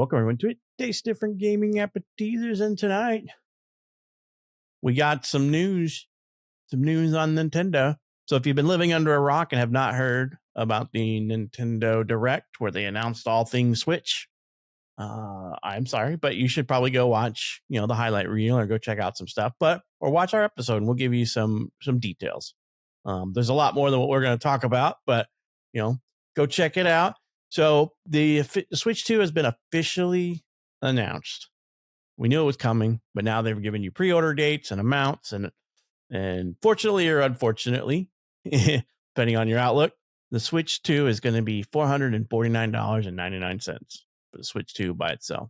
Welcome everyone to it. Taste different gaming appetizers, and tonight we got some news on Nintendo. So if you've been living under a rock and have not heard about the Nintendo Direct where they announced all things Switch, I'm sorry, but you should probably go watch, the highlight reel or go check out some stuff, or watch our episode and we'll give you some details. There's a lot more than what we're going to talk about, but go check it out. So the Switch 2 has been officially announced. We knew it was coming, but now they've given you pre-order dates and amounts, and fortunately or unfortunately, depending on your outlook, the Switch 2 is going to be $449.99 for the Switch 2 by itself.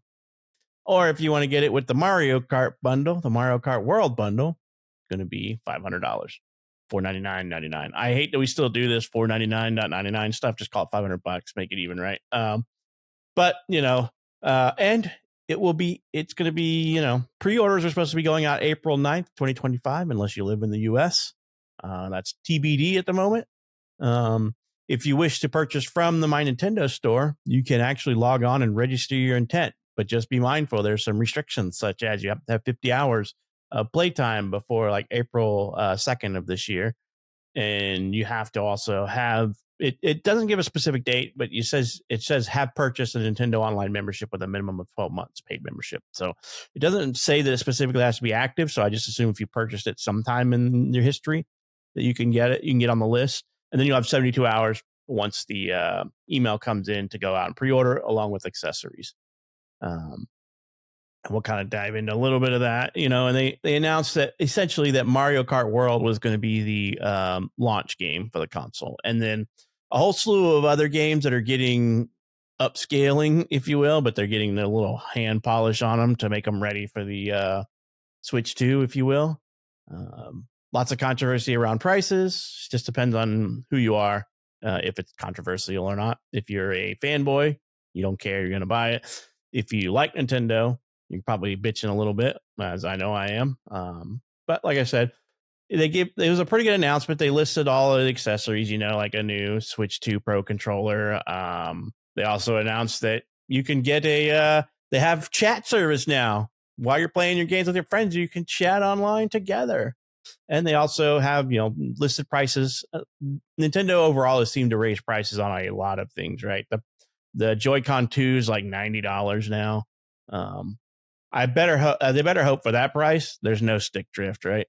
Or if you want to get it with the Mario Kart bundle, the Mario Kart World bundle, it's going to be $500. $499.99. I hate that we still do this $499.99 stuff. Just call it $500, make it even, right? But and it's going to be, pre-orders are supposed to be going out April 9th, 2025, unless you live in the US. That's TBD at the moment. If you wish to purchase from the My Nintendo store, you can actually log on and register your intent, but just be mindful. There's some restrictions, such as you have to have 50 hours of playtime before like April 2nd of this year. And you have to also have it doesn't give a specific date, but it says have purchased a Nintendo Online membership with a minimum of 12 months paid membership. So it doesn't say that it specifically has to be active. So I just assume if you purchased it sometime in your history that you can get it, you can get on the list. And then you'll have 72 hours once the email comes in to go out and pre-order along with accessories. And we'll kind of dive into a little bit of that, and they announced that essentially that Mario Kart World was going to be the launch game for the console. And then a whole slew of other games that are getting upscaling, if you will, but they're getting a little hand polish on them to make them ready for the Switch 2, if you will. Lots of controversy around prices. Just depends on who you are, if it's controversial or not. If you're a fanboy, you don't care, you're going to buy it. If you like Nintendo, you're probably bitching a little bit, as I know I am. But like I said, it was a pretty good announcement. They listed all of the accessories, like a new Switch 2 Pro controller. They also announced that you can get they have chat service now. While you're playing your games with your friends, you can chat online together. And they also have, listed prices. Nintendo overall has seemed to raise prices on a lot of things, right? The Joy-Con 2 is like $90 now. They better hope for that price. There's no stick drift, right?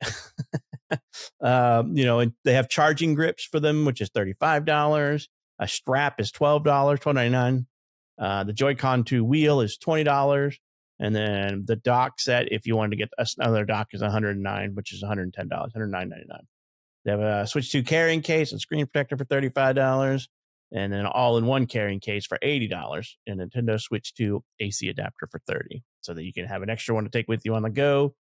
And they have charging grips for them, which is $35. A strap is $12, $12.99. The Joy-Con 2 wheel is $20. And then the dock set, if you wanted to get another dock, is $109, which is $110, $109.99. They have a Switch 2 carrying case and screen protector for $35. And then all-in-one carrying case for $80, and Nintendo Switch 2 AC adapter for $30, so that you can have an extra one to take with you on the go.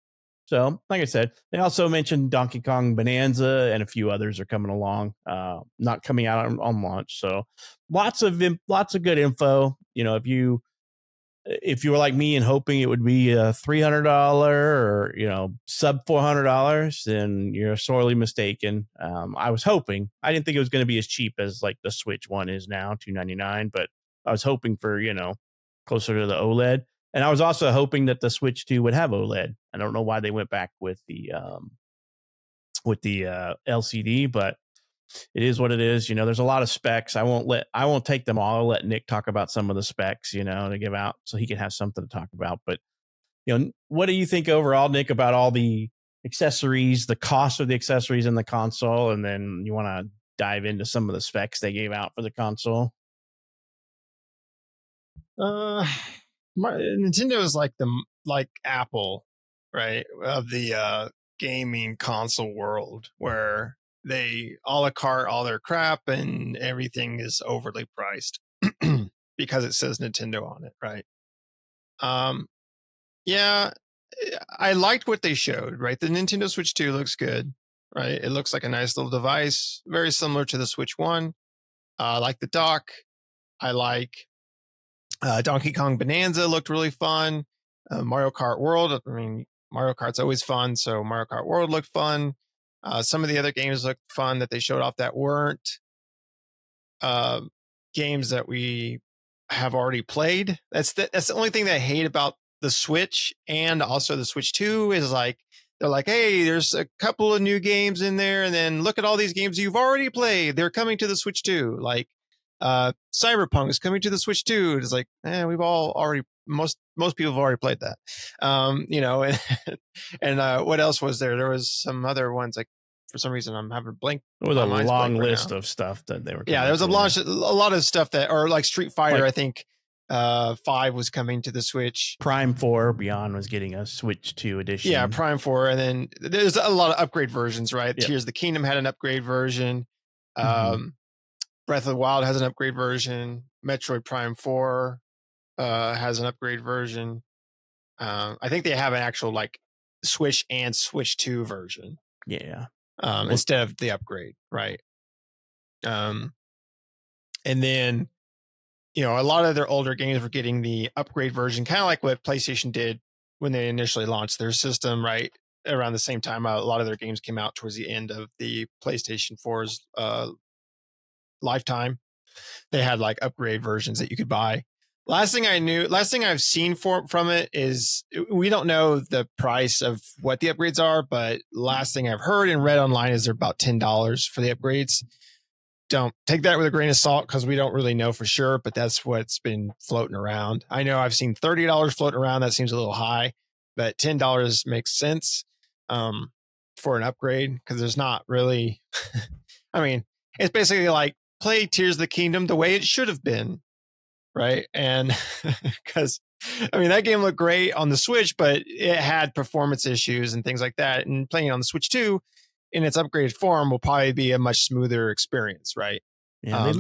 So, like I said, they also mentioned Donkey Kong Bonanza and a few others are coming along, not coming out on launch. So, lots of good info. If you were like me and hoping it would be a $300 or, sub $400, then you're sorely mistaken. I was hoping, I didn't think it was going to be as cheap as like the Switch one is now, $299, but I was hoping for, closer to the OLED. And I was also hoping that the Switch 2 would have OLED. I don't know why they went back with the LCD, but it is what it is. There's a lot of specs. I won't take them all. I'll let Nick talk about some of the specs, to give out so he can have something to talk about. But, what do you think overall, Nick, about all the accessories, the cost of the accessories in the console? And then you want to dive into some of the specs they gave out for the console? Nintendo is like Apple, right? Of the gaming console world, where they a la carte all their crap and everything is overly priced because it says Nintendo on it, right? Yeah, I liked what they showed, right? The Nintendo Switch 2 looks good, right? It looks like a nice little device, very similar to the Switch 1. I like the dock. I like Donkey Kong Bonanza looked really fun. Mario Kart World, Mario Kart's always fun, so Mario Kart World looked fun. Some of the other games looked fun that they showed off that weren't games that we have already played. That's the only thing that I hate about the Switch and also the Switch 2 is like, they're like, hey, there's a couple of new games in there, and then look at all these games you've already played. They're coming to the Switch 2. Like Cyberpunk is coming to the Switch 2. It's like, we've all already, most people have already played that. And what else was there? There was some other ones, like, for some reason I'm having a blank. It was a long list of stuff that they were. Yeah, there was a lot of stuff that, or like Street Fighter, I think 5 was coming to the Switch. Prime 4 Beyond was getting a Switch 2 edition. Yeah, Prime 4, and then there's a lot of upgrade versions, right? Yep. Tears of the Kingdom had an upgrade version. Breath of the Wild has an upgrade version. Metroid Prime 4 has an upgrade version. I think they have an actual like Switch and Switch 2 version. Yeah. Instead of the upgrade, right? And then, a lot of their older games were getting the upgrade version, kind of like what PlayStation did when they initially launched their system, right? Around the same time, a lot of their games came out towards the end of the PlayStation 4's lifetime. They had like upgrade versions that you could buy. Last thing I've seen from it is, we don't know the price of what the upgrades are, but last thing I've heard and read online is they're about $10 for the upgrades. Don't take that with a grain of salt because we don't really know for sure, but that's what's been floating around. I know I've seen $30 floating around. That seems a little high, but $10 makes sense for an upgrade, because there's not really, I mean, it's basically like play Tears of the Kingdom the way it should have been, right? And because, I mean, that game looked great on the Switch, but it had performance issues and things like that. And playing it on the Switch 2 in its upgraded form will probably be a much smoother experience, right? Yeah,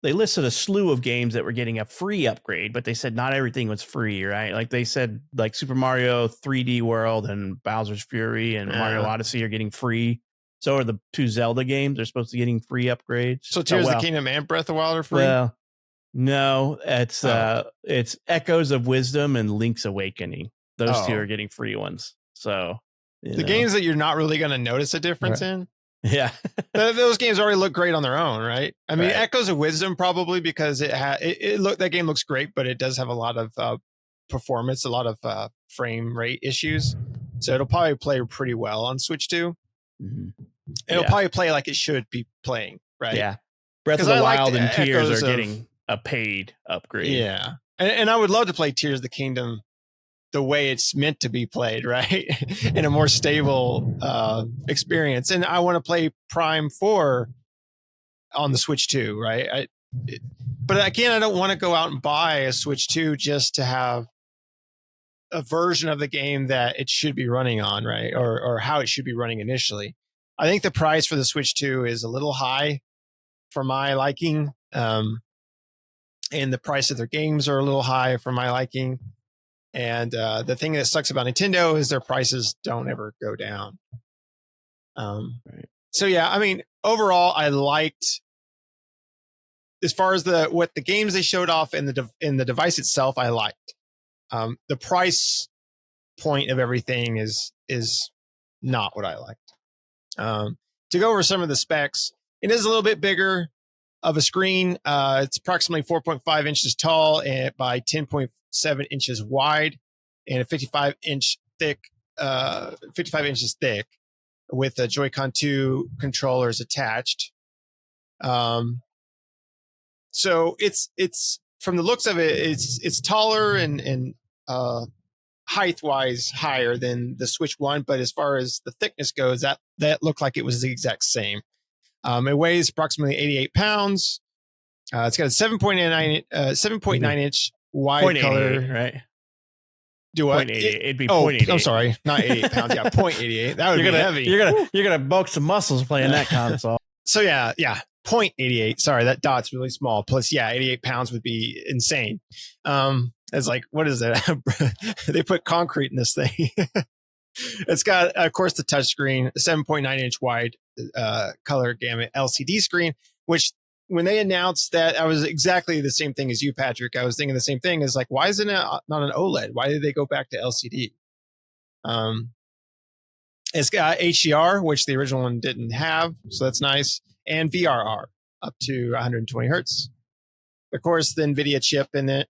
they listed a slew of games that were getting a free upgrade, but they said not everything was free, right? Like they said, like Super Mario 3D World and Bowser's Fury and Mario Odyssey are getting free. So are the 2 Zelda games. They're supposed to be getting free upgrades. So Tears of the Kingdom and Breath of the Wild are free? Well, no, it's Echoes of Wisdom and Link's Awakening. Those 2 are getting free ones. So the games that you're not really going to notice a difference in. Yeah. Those games already look great on their own, right? I mean, Echoes of Wisdom probably, because that game looks great, but it does have a lot of performance, a lot of frame rate issues. So it'll probably play pretty well on Switch 2. Mm-hmm. It'll probably play like it should be playing, right? Yeah. Breath of the Wild and Tears are getting a paid upgrade. Yeah. And I would love to play Tears of the Kingdom the way it's meant to be played, right? In a more stable experience. And I want to play Prime 4 on the Switch 2, right? But again, I don't want to go out and buy a Switch 2 just to have a version of the game that it should be running on, right? Or how it should be running initially. I think the price for the Switch 2 is a little high for my liking. And the price of their games are a little high for my liking. And the thing that sucks about Nintendo is their prices don't ever go down. So yeah, I mean, overall, I liked, as far as what the games they showed off in the device itself, I liked. The price point of everything is not what I liked. To go over some of the specs, it is a little bit bigger of a screen. It's approximately 4.5 inches tall and by 10.7 inches wide, and a 55 inches thick, with the Joy-Con 2 controllers attached. So it's from the looks of it, it's taller and height wise higher than the Switch 1, but as far as the thickness goes, that looked like it was the exact same. It weighs approximately 88 pounds. It's got a 7.9 inch wide color, right? Do what? 0.88. It'd be 0.88. I'm sorry, not 88 pounds. Yeah, 0.88. That would be heavy. You're gonna bulk some muscles playing that console. So yeah, 0.88. Sorry, that dot's really small. Plus, 88 pounds would be insane. It's like, what is it? They put concrete in this thing. It's got, of course, the touchscreen, a 7.9 inch wide color gamut LCD screen, which when they announced that, I was exactly the same thing as you, Patrick. I was thinking the same thing. Is like, why isn't it not an OLED? Why did they go back to LCD? It's got HDR, which the original one didn't have, so that's nice, and VRR up to 120 hertz. of course, the NVIDIA chip in it.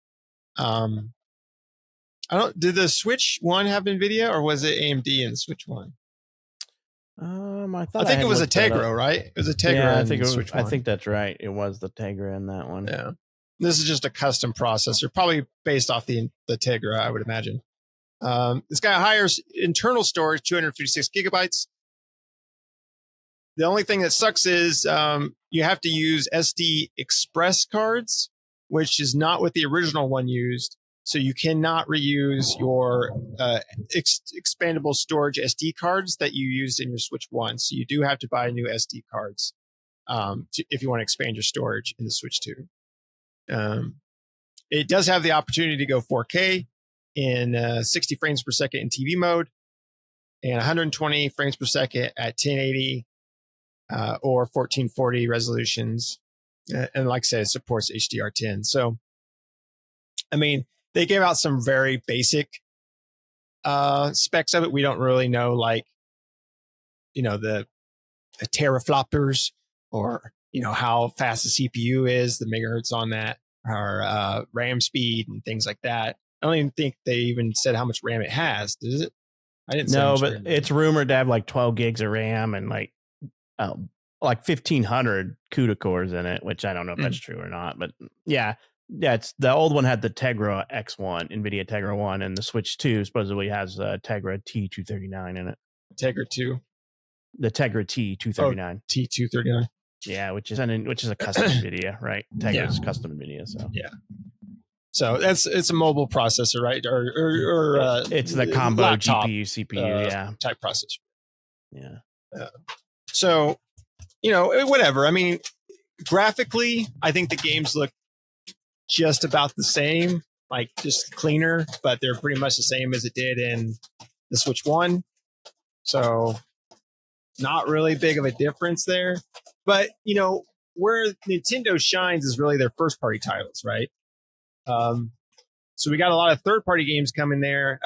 Did the Switch 1 have NVIDIA, or was it AMD in the Switch 1? I thought I think had it was a looked that up. Tegra, right? It was a Tegra Yeah, I in think the it was, Switch 1. I think that's right. It was the Tegra in that one. Yeah. This is just a custom processor, probably based off the Tegra, I would imagine. It's got higher internal storage, 256 gigabytes. The only thing that sucks is you have to use SD Express cards, which is not what the original one used. So you cannot reuse your expandable storage SD cards that you used in your Switch 1. So you do have to buy new SD cards if you want to expand your storage in the Switch 2. It does have the opportunity to go 4K in 60 frames per second in TV mode and 120 frames per second at 1080 or 1440 resolutions. And like I said, it supports HDR10. So, I mean, they gave out some very basic specs of it. We don't really know, like, the terafloppers or, how fast the CPU is, the megahertz on that, or RAM speed and things like that. I don't even think they even said how much RAM it has. Does it? I didn't. No, but it's rumored to have like 12 gigs of RAM and like 1,500 CUDA cores in it, which I don't know if that's true or not. But yeah, it's the old one had the Tegra X1, NVIDIA Tegra 1, and the Switch 2 supposedly has Tegra T239 in it. Tegra 2? The Tegra T239. Oh, T239. Yeah, which is a custom NVIDIA, right? Tegra's custom NVIDIA, so yeah. So it's a mobile processor, right? Or it's the combo laptop, GPU CPU, type processor. Yeah. So, whatever. I mean, graphically, I think the games look just about the same, like just cleaner, but they're pretty much the same as it did in the Switch 1. So, not really big of a difference there. But, where Nintendo shines is really their first party titles, right? So we got a lot of third party games coming there,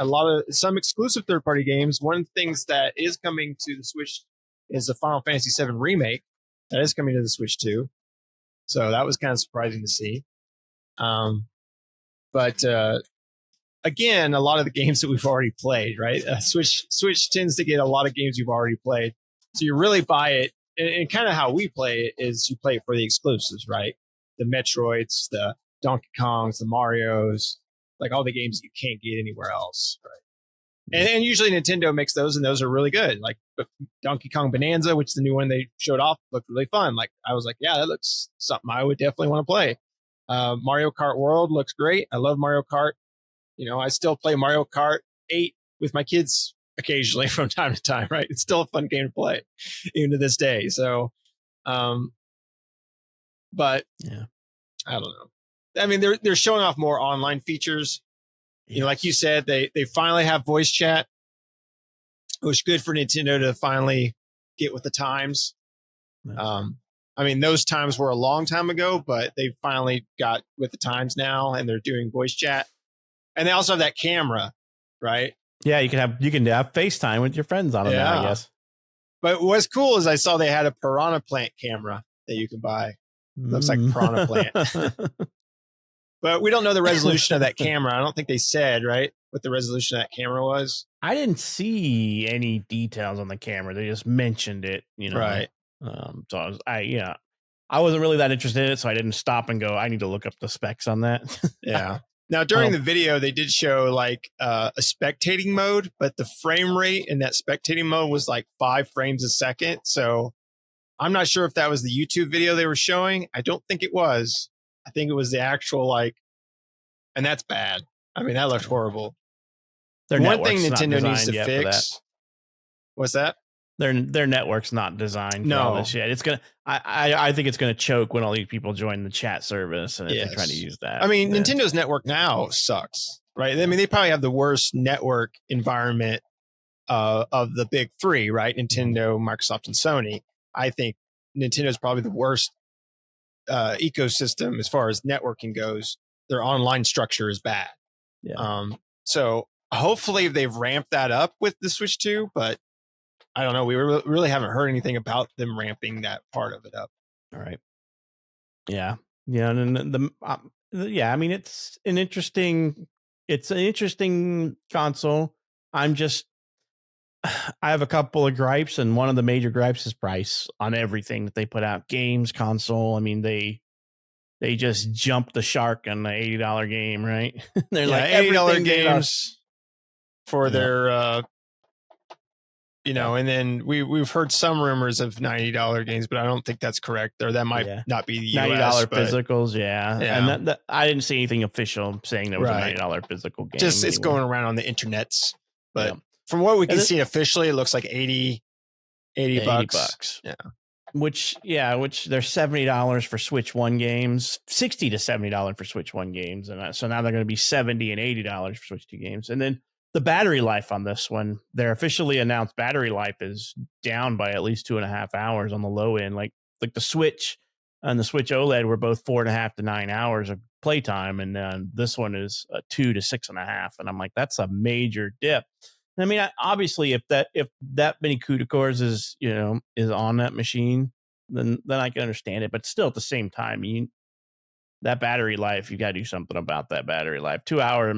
some exclusive third party games. One of the things that is coming to the Switch is the Final Fantasy VII Remake. That is coming to the Switch 2. So that was kind of surprising to see. But again, a lot of the games that we've already played, right? Switch tends to get a lot of games you've already played. So you really buy it, and kind of how we play it is you play it for the exclusives, right? The Metroids, the Donkey Kongs, the Marios, like all the games you can't get anywhere else, right? And usually Nintendo makes those, and those are really good. Like Donkey Kong Bonanza, which is the new one they showed off, looked really fun. Like I was like, yeah, that looks something I would definitely want to play. Mario Kart World looks great. I love Mario Kart. I still play Mario Kart 8 with my kids occasionally from time to time, right? It's still a fun game to play, even to this day. So, but yeah, I don't know. I mean, they're showing off more online features. Yes. Like you said, they finally have voice chat. It was good for Nintendo to finally get with the times. I mean, those times were a long time ago, but they finally got with the times now, and they're doing voice chat. And they also have that camera, right? Yeah, you can have FaceTime with your friends on it now, I guess. But what's cool is I saw they had a Piranha Plant camera that you can buy. Looks like Piranha Plant. But we don't know the resolution of that camera. I don't think they said, right, what the resolution of that camera was. I didn't see any details on the camera. They just mentioned it, Right. So I wasn't really that interested in it, so I didn't stop and go, I need to look up the specs on that. Yeah. Now, during the video, they did show like a spectating mode, but the frame rate in that spectating mode was like 5 frames a second. So I'm not sure if that was the YouTube video they were showing. I don't think it was. I think it was the actual and that's bad. I mean, that looked horrible. One thing Nintendo needs to fix. What's that? Their network's not designed for all this yet. It's gonna. I think it's gonna choke when all these people join the chat service and if they're trying to use that. I mean, Nintendo's network now sucks, right? I mean, they probably have the worst network environment of the big three, right? Nintendo, Microsoft, and Sony. I think Nintendo's probably the worst ecosystem as far as networking goes. Their online structure is bad. Yeah. So hopefully they've ramped that up with the Switch 2, but I don't know. We really haven't heard anything about them ramping that part of it up. All right. Yeah. Yeah, and then yeah, I mean it's an interesting console. I'm just I have a couple of gripes, and one of the major gripes is price on everything that they put out. Games, console. I mean, they just jumped the shark on the $80 game, right? They're Yeah, like $80 everything they are. games for Yeah, their yeah, and then we've heard some rumors of $90 games, but I don't think that's correct. Or that might yeah. not be the $90 US, but physicals, yeah. And yeah, that I didn't see anything official saying there was a right. $90 physical Just game it's anywhere. going around on the internets. Yeah. But from what we And can see officially, it looks like 80 $80. bucks. Yeah. Which they're $70 for Switch One games, $60 to $70 for Switch One games, and so now they're going to be $70 and $80 for Switch Two games. And then the battery life on this one, their officially announced battery life is down by at least 2.5 hours on the low end. Like the Switch and the Switch OLED were both 4.5 to 9 hours of playtime, and then this one is 2 to 6.5. And I'm like, that's a major dip. I mean, obviously, if that many CUDA cores is on that machine, then I can understand it. But still, at the same time, that battery life, you got to do something about that battery life. 2 hour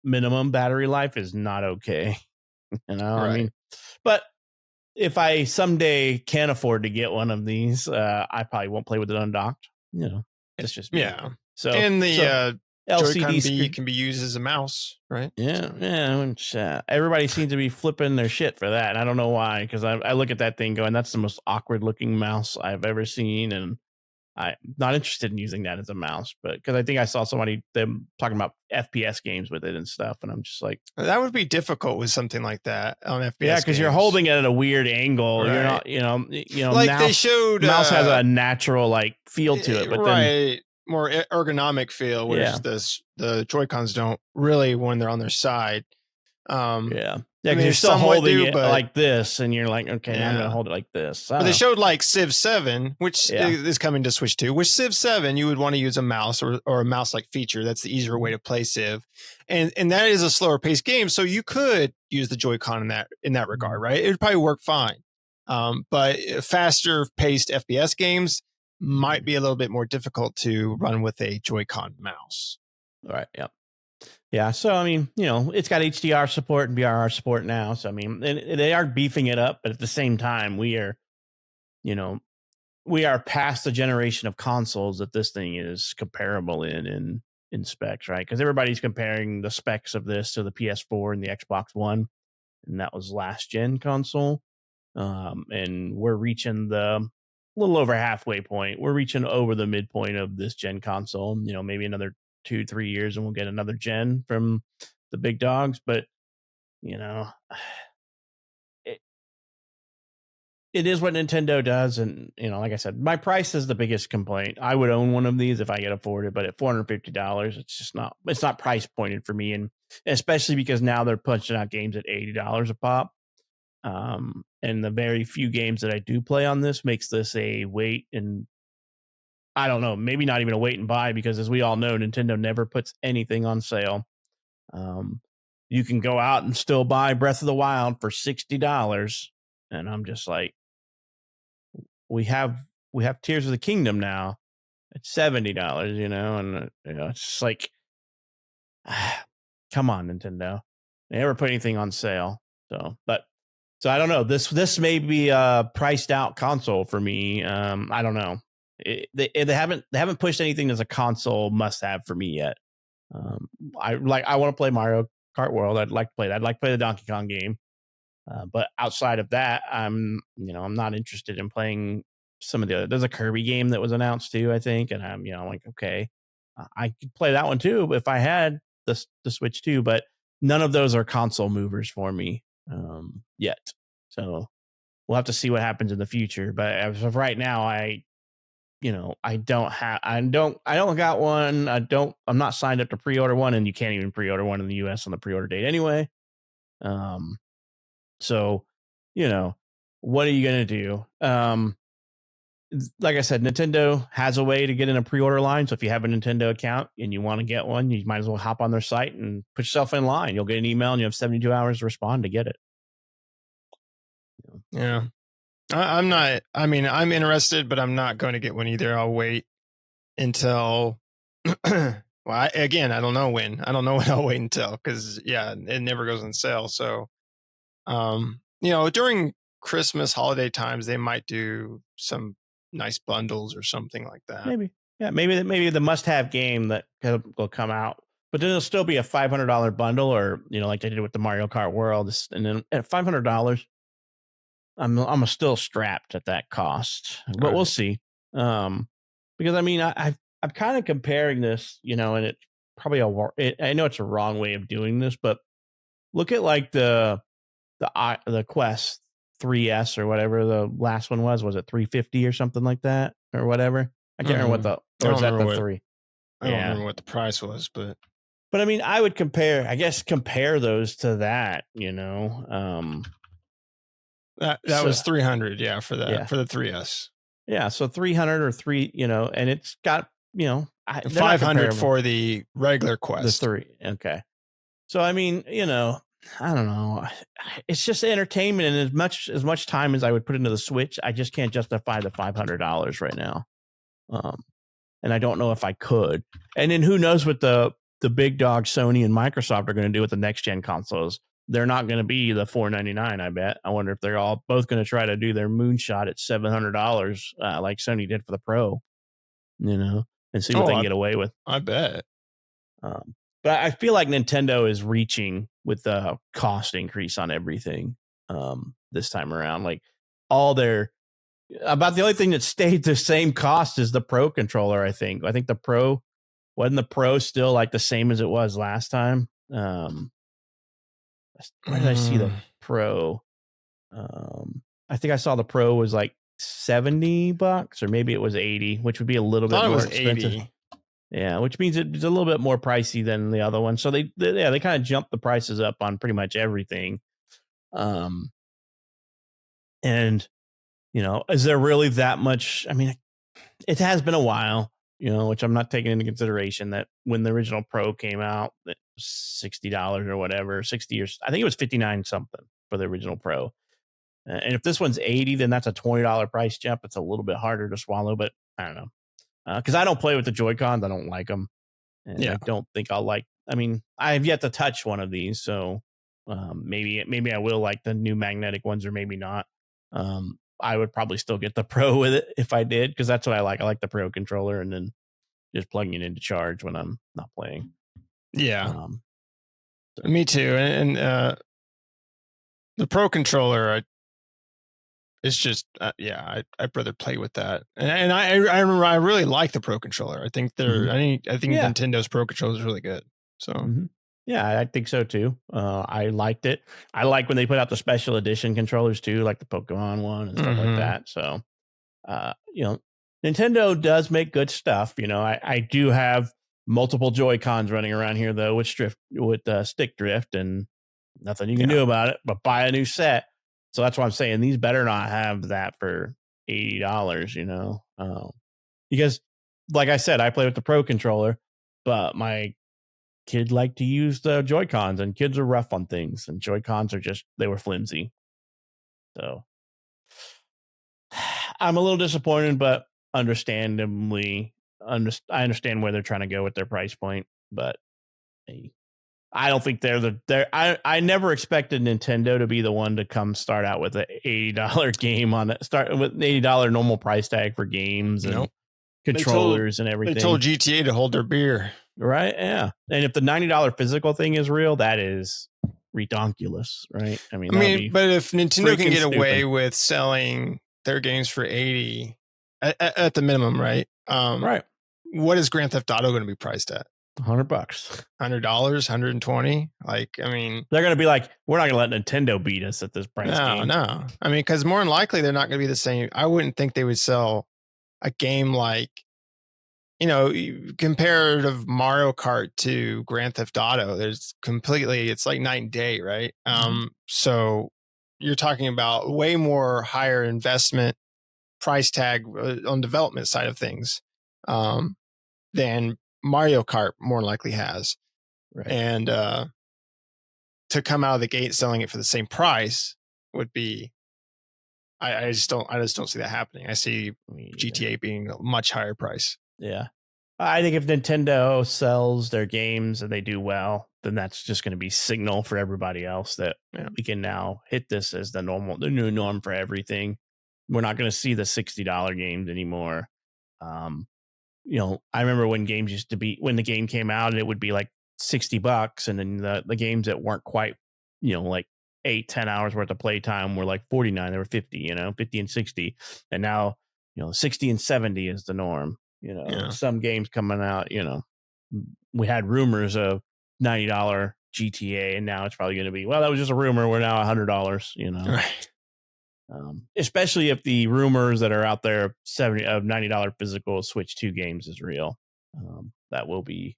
minimum battery life is not okay. Right. I mean, but if I someday can afford to get one of these, I probably won't play with it undocked. It's just me. Yeah. So and the Joy-Con LCD B can be used as a mouse, right? Yeah. Which, everybody seems to be flipping their shit for that. And I don't know why, because I look at that thing going, that's the most awkward looking mouse I've ever seen. And I'm not interested in using that as a mouse, but because I think I saw them talking about FPS games with it and stuff. And I'm just like, that would be difficult with something like that on FPS. Yeah, because you're holding it at a weird angle. Right. You're not, like mouse, they showed mouse has a natural like feel to it, but then more ergonomic feel, whereas the Joy-Cons don't really when they're on their side. Yeah, because you're still holding it like this, and you're like, okay, now I'm going to hold it like this. But they showed like Civ 7, which is coming to Switch 2. With Civ 7, you would want to use a mouse or a mouse-like feature. That's the easier way to play Civ, and that is a slower paced game, so you could use the Joy-Con in that regard, right? It would probably work fine. But faster paced FPS games might be a little bit more difficult to run with a Joy-Con mouse. Right. Yep. Yeah. So, I mean, it's got HDR support and BRR support now. So, I mean, they are beefing it up, but at the same time, we are past the generation of consoles that this thing is comparable in specs, right? Because everybody's comparing the specs of this to the PS4 and the Xbox One, and that was last gen console. And we're reaching the little over halfway point. We're reaching over the midpoint of this gen console. Maybe another 2-3 years and we'll get another gen from the big dogs. But it is what Nintendo does. And like I said, my price is the biggest complaint. I would own one of these if I could afford it, but at $450, it's not price pointed for me. And especially because now they're punching out games at $80 a pop. And the very few games that I do play on this makes this a wait, and I don't know, maybe not even a wait and buy, because as we all know, Nintendo never puts anything on sale. You can go out and still buy Breath of the Wild for $60, and I'm just like, we have Tears of the Kingdom now at $70, and it's just like, come on, Nintendo, they never put anything on sale. So I don't know. This may be a priced out console for me. I don't know. They haven't pushed anything as a console must have for me yet. I want to play Mario Kart World. I'd like to play that. I'd like to play the Donkey Kong game. But outside of that, I'm not interested in playing some of the other. There's a Kirby game that was announced too, I think, and I'm like, okay, I could play that one too if I had the Switch too. But none of those are console movers for me yet. So we'll have to see what happens in the future. But as of right now, I don't got one. I'm not signed up to pre-order one, and you can't even pre-order one in the US on the pre-order date anyway. So, what are you going to do? Like I said, Nintendo has a way to get in a pre-order line. So if you have a Nintendo account and you want to get one, you might as well hop on their site and put yourself in line. You'll get an email and you have 72 hours to respond to get it. Yeah. I'm not, I'm interested, but I'm not going to get one either. I'll wait. until again, I don't know when. I don't know when I'll wait until, because it never goes on sale. So during Christmas holiday times, they might do some nice bundles or something like that. Maybe. Yeah, maybe the must-have game that will come out, but then it'll still be a $500 bundle, or like they did with the Mario Kart World, and then at $500, I'm still strapped at that cost, but we'll see. Because I mean, I'm kind of comparing this, and it's probably I know it's a wrong way of doing this, but look at like the Quest 3S or whatever the last one was it 350 or something like that or whatever? I can't remember what or is that the 3? I don't remember what the price was, but I mean, I would compare those to that, that was 300, for that, for the 3S. Yeah, so 300 or 3, and it's got, 500 for the regular Quest. The 3, okay. So I mean, I don't know. It's just entertainment, and as much time as I would put into the Switch, I just can't justify the $500 right now. And I don't know if I could. And then who knows what the big dog Sony and Microsoft are going to do with the next gen consoles. They're not going to be the $499, I bet. I wonder if they're all both going to try to do their moonshot at $700 like Sony did for the Pro, and see what they can get away with. I bet. But I feel like Nintendo is reaching with the cost increase on everything this time around. Like about the only thing that stayed the same cost is the Pro controller, I think. I think wasn't the Pro still like the same as it was last time? Where did I see the Pro? I think I saw the Pro was like $70 or maybe it was 80, which would be a little bit more expensive. 80. Yeah, which means it's a little bit more pricey than the other one. So they kind of jumped the prices up on pretty much everything. And is there really that much? I mean, it has been a while, which I'm not taking into consideration that when the original Pro came out, it was $60 or whatever, 60 or I think it was 59 something for the original Pro. And if this one's 80, then that's a $20 price jump. It's a little bit harder to swallow, but I don't know. Because I don't play with the Joy-Cons. I don't like them. And I don't think I'll like, I mean, I have yet to touch one of these. So maybe I will like the new magnetic ones or maybe not. I would probably still get the Pro with it if I did, because that's what I like. I like the Pro controller and then just plugging it into charge when I'm not playing. Yeah. Me too. And the Pro controller, it's just, I'd rather play with that. And I remember I really like the Pro controller. I think Nintendo's Pro controller is really good. So yeah, I think so too. I liked it. I like when they put out the special edition controllers too, like the Pokemon one and stuff like that. So, Nintendo does make good stuff. I do have multiple Joy-Cons running around here though with stick drift, and nothing you can do about it but buy a new set. So that's why I'm saying these better not have that for $80, because like I said, I play with the Pro controller, but my kid liked to use the Joy-Cons, and kids are rough on things, and Joy-Cons they were flimsy. So I'm a little disappointed, but understandably, I understand where they're trying to go with their price point, but I don't think I never expected Nintendo to be the one to come start out with an $80 game on it. Start with an $80 normal price tag for games and controllers and everything. They told GTA to hold their beer. Right. Yeah. And if the $90 physical thing is real, that is redonkulous, right? I mean, but if Nintendo can get away with selling their games for 80 at the minimum, right? Right. What is Grand Theft Auto going to be priced at? $100, $100, $120. Like, I mean, they're going to be like, we're not going to let Nintendo beat us at this price. No. I mean, because more than likely they're not going to be the same. I wouldn't think they would sell a game like, comparative Mario Kart to Grand Theft Auto. It's like night and day, right? So you're talking about way more higher investment price tag on development side of things than Mario Kart more likely has. Right. And to come out of the gate selling it for the same price would be, I just don't see that happening. I see GTA being a much higher price. Yeah. I think if Nintendo sells their games and they do well, then that's just going to be signal for everybody else that we can now hit this as the new norm for everything. We're not going to see the $60 games anymore. I remember when games used to be, when the game came out, and it would be like $60, and then the games that weren't quite, like 8-10 hours worth of playtime were like 49. They were 50, 50 and 60, and now 60 and 70 is the norm. Some games coming out, we had rumors of $90 GTA, and now it's probably going to be, well, that was just a rumor. We're now $100, Right. Especially if the rumors that are out there of $90 physical Switch 2 games is real. That will be,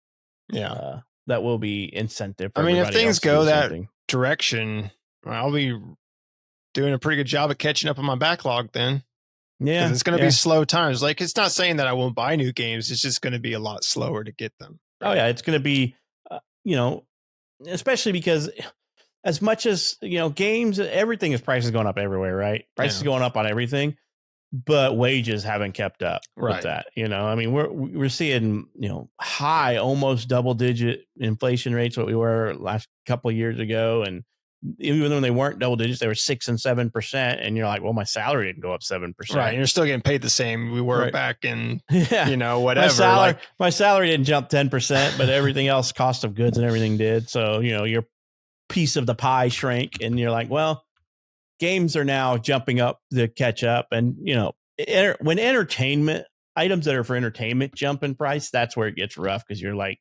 that will be incentive for everybody. If things else to go do that something. direction, I'll be doing a pretty good job of catching up on my backlog then. Yeah, it's going to be slow times. Like, it's not saying that I won't buy new games. It's just going to be a lot slower to get them. Right? Oh yeah, it's going to be, especially because as much as games, everything is prices going up everywhere, right? Prices going up on everything, but wages haven't kept up with that. We're seeing high, almost double-digit inflation rates, what we were last couple of years ago, and even when they weren't double digits, they were 6% and 7%, and you're like, well, my salary didn't go up 7%. Right, you're still getting paid the same we were back in, whatever. My salary didn't jump 10%, but everything else, cost of goods and everything did. So your piece of the pie shrank, and you're like, well, games are now jumping up to catch up, and when entertainment items that are for entertainment jump in price, that's where it gets rough, because you're like,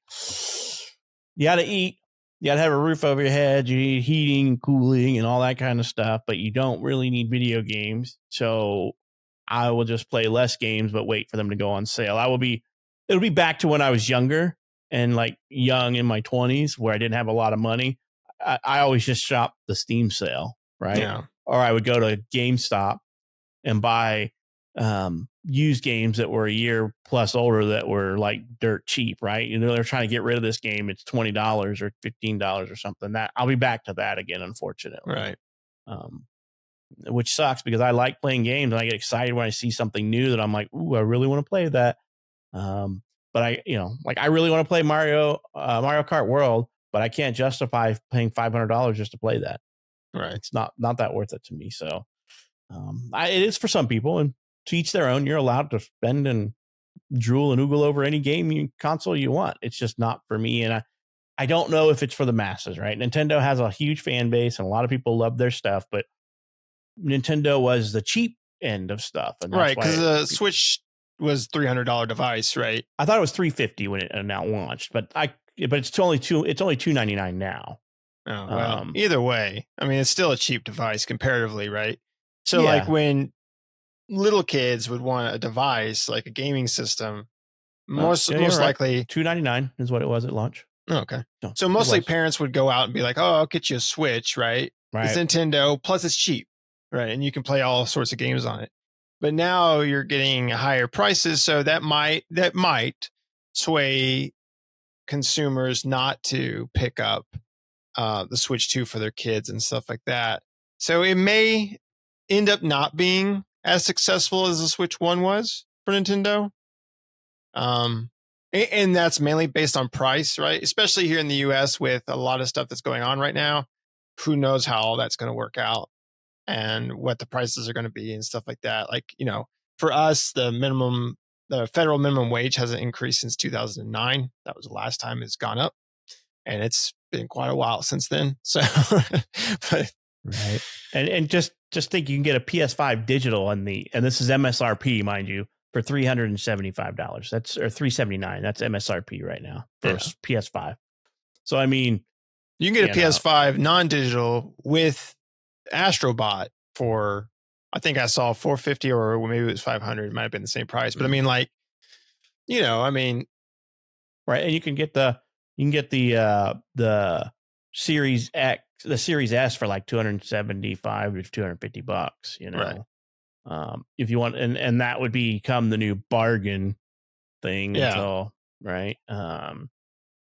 you got to eat. You got to have a roof over your head. You need heating, cooling, and all that kind of stuff, but you don't really need video games. So I will just play less games, but wait for them to go on sale. It'll be back to when I was younger and like young in my 20s, where I didn't have a lot of money. I always just shop the Steam sale, right? Yeah. Or I would go to GameStop and buy used games that were a year plus older that were like dirt cheap, right? They're trying to get rid of this game. It's $20 or $15 or something. That I'll be back to that again, unfortunately. Right. Which sucks, because I like playing games and I get excited when I see something new that I'm like, ooh, I really want to play that. But I really want to play Mario Kart World, but I can't justify paying $500 just to play that. Right. It's not that worth it to me. So it is for some people, and to each their own. You're allowed to spend and drool and oogle over any game console you want. It's just not for me. And I don't know if it's for the masses, right? Nintendo has a huge fan base and a lot of people love their stuff, but Nintendo was the cheap end of stuff. And right. Because the Switch was $300 device, right? I thought it was $350 when it now launched, but it's only $299 now. Oh, well, either way, it's still a cheap device comparatively, right? So like when little kids would want a device like a gaming system, most likely $299 is what it was at launch. Oh, okay. So mostly parents would go out and be like, oh, I'll get you a Switch, right? It's Nintendo, plus it's cheap, right? And you can play all sorts of games on it. But now you're getting higher prices, so that might sway consumers not to pick up the Switch 2 for their kids and stuff like that. So it may end up not being as successful as the Switch 1 was for Nintendo. And that's mainly based on price, right? Especially here in the US with a lot of stuff that's going on right now. Who knows how all that's going to work out and what the prices are going to be and stuff like that. Like, for us, the federal minimum wage hasn't increased since 2009. That was the last time it's gone up. And it's been quite a while since then. So, but right. And just think, you can get a PS5 digital and this is MSRP, mind you, for $375. That's, or $379. That's MSRP right now for PS5. So, you can get a PS5 non-digital with Astrobot for, I think I saw $450 or maybe it was $500. It might have been the same price, but right. And you can get the Series X, the Series S for like $275 to $250, Right. If you want, and that would become the new bargain thing. Until, right. And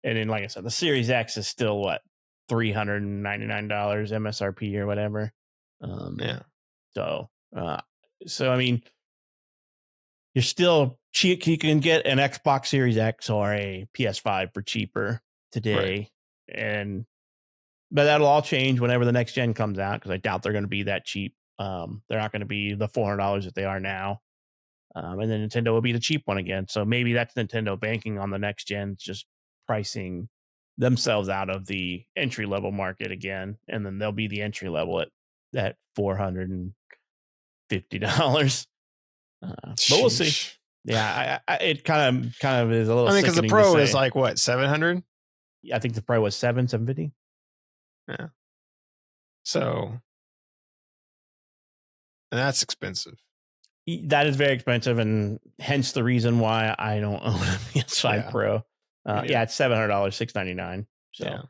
then, like I said, the Series X is still what, $399 MSRP or whatever. So you're still you can get an Xbox Series X or a PS5 for cheaper today, but that'll all change whenever the next gen comes out, because I doubt they're going to be that cheap. They're not going to be the $400 that they are now. And then Nintendo will be the cheap one again. So maybe that's Nintendo banking on the next gen, just pricing themselves out of the entry level market again, and then they'll be the entry level at $450. But we'll see. Yeah, it kind of is a little. I mean, because the Pro is like what, 700? I think the Pro was 750. Yeah. So, and that's expensive. That is very expensive, and hence the reason why I don't own a PS5 Pro. It's $700, $699. So,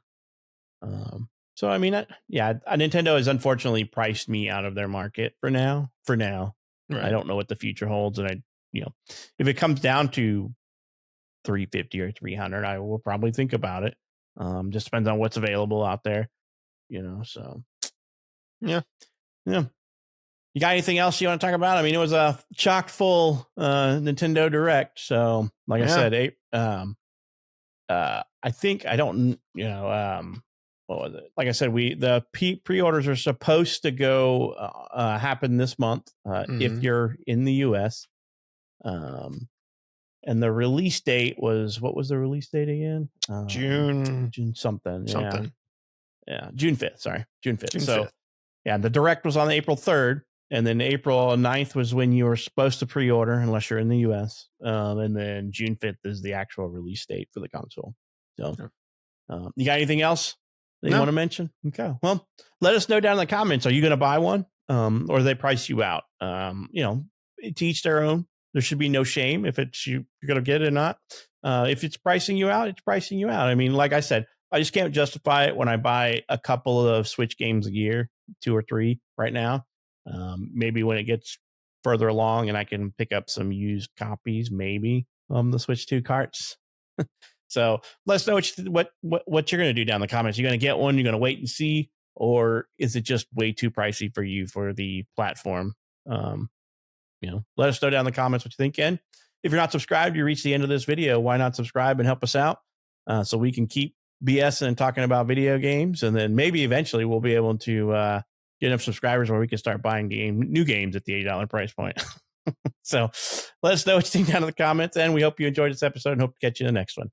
so I mean, Nintendo has unfortunately priced me out of their market for now. Right. I don't know what the future holds, and if it comes down to $350 or $300, I will probably think about it. Just depends on what's available out there, So, yeah. You got anything else you want to talk about? I mean, it was a chock full Nintendo Direct. So, like I said, I think what was it? Like I said, the pre-orders are supposed to go happen this month if you're in the US. And the release date was, what was the release date again? June something. Yeah, June 5th. Sorry, June 5th. So, yeah, the Direct was on April 3rd. And then April 9th was when you were supposed to pre-order, unless you're in the US. And then June 5th is the actual release date for the console. So, you got anything else that you want to mention? Okay. Well, let us know down in the comments. Are you going to buy one? Or they price you out? To each their own. There should be no shame if it's you're going to get it or not. If it's pricing you out, it's pricing you out. I mean, like I said, I just can't justify it when I buy a couple of Switch games a year, 2 or 3 right now. Maybe when it gets further along and I can pick up some used copies, maybe the Switch 2 carts. So let us know what you're going to do down in the comments. You're going to get one, you're going to wait and see, or is it just way too pricey for you for the platform? Let us know down in the comments what you think. And if you're not subscribed, you reach the end of this video, why not subscribe and help us out so we can keep BSing and talking about video games, and then maybe eventually we'll be able to get enough subscribers where we can start buying new games at the $80 price point. So let us know what you think down in the comments, and we hope you enjoyed this episode and hope to catch you in the next one.